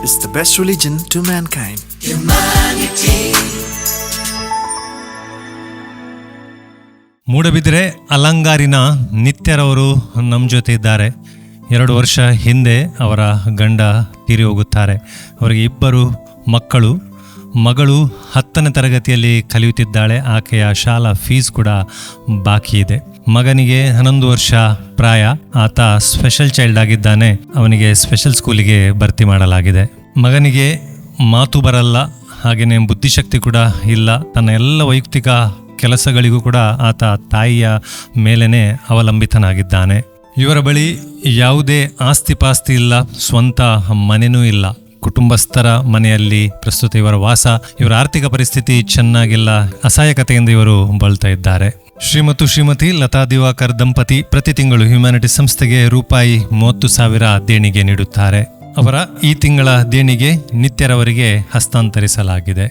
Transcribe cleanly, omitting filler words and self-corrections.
is the best religion to mankind. Moodbidri ಅಲಂಗಾರಿನ ನಿತ್ಯರವರು ನಮ್ಮ ಜೊತೆ ಇದ್ದಾರೆ. 2 ವರ್ಷ ಹಿಂದೆ ಅವರ ಗಂಡ ತೀರಿ ಹೋಗುತ್ತಾರೆ. ಅವರಿಗೆ 2 ಮಕ್ಕಳು. ಮಗಳು 10ನೇ ತರಗತಿಯಲ್ಲಿ ಕಲಿಯುತ್ತಿದ್ದಾಳೆ. ಆಕೆಯ ಶಾಲಾ ಫೀಸ್ ಕೂಡ ಬಾಕಿ ಇದೆ. ಮಗನಿಗೆ 11 ವರ್ಷ ಪ್ರಾಯ. ಆತ ಸ್ಪೆಷಲ್ ಚೈಲ್ಡ್ ಆಗಿದ್ದಾನೆ. ಅವನಿಗೆ ಸ್ಪೆಷಲ್ ಸ್ಕೂಲಿಗೆ ಭರ್ತಿ ಮಾಡಲಾಗಿದೆ. ಮಗನಿಗೆ ಮಾತು ಬರಲ್ಲ, ಹಾಗೆಯೇ ಬುದ್ಧಿಶಕ್ತಿ ಕೂಡ ಇಲ್ಲ. ತನ್ನ ಎಲ್ಲ ವೈಯಕ್ತಿಕ ಕೆಲಸಗಳಿಗೂ ಕೂಡ ಆತ ತಾಯಿಯ ಮೇಲೇನೆ ಅವಲಂಬಿತನಾಗಿದ್ದಾನೆ. ಇವರ ಬಳಿ ಯಾವುದೇ ಆಸ್ತಿ ಪಾಸ್ತಿ ಇಲ್ಲ, ಸ್ವಂತ ಮನೆಯೂ ಇಲ್ಲ. ಕುಟುಂಬಸ್ಥರ ಮನೆಯಲ್ಲಿ ಪ್ರಸ್ತುತ ಇವರ ವಾಸ. ಇವರ ಆರ್ಥಿಕ ಪರಿಸ್ಥಿತಿ ಚೆನ್ನಾಗಿಲ್ಲ. ಅಸಹಾಯಕತೆಯಿಂದ ಇವರು ಬಳಲ್ತಾ ಇದ್ದಾರೆ. ಶ್ರೀಮತಿ ಲತಾ ದಿವಾಕರ್ ದಂಪತಿ ಪ್ರತಿ ತಿಂಗಳು ಹ್ಯುಮ್ಯಾನಿಟಿ ಸಂಸ್ಥೆಗೆ ರೂಪಾಯಿ 30,000 ದೇಣಿಗೆ ನೀಡುತ್ತಾರೆ. ಅವರ ಈ ತಿಂಗಳ ದೇಣಿಗೆ ನಿತ್ಯರವರಿಗೆ ಹಸ್ತಾಂತರಿಸಲಾಗಿದೆ.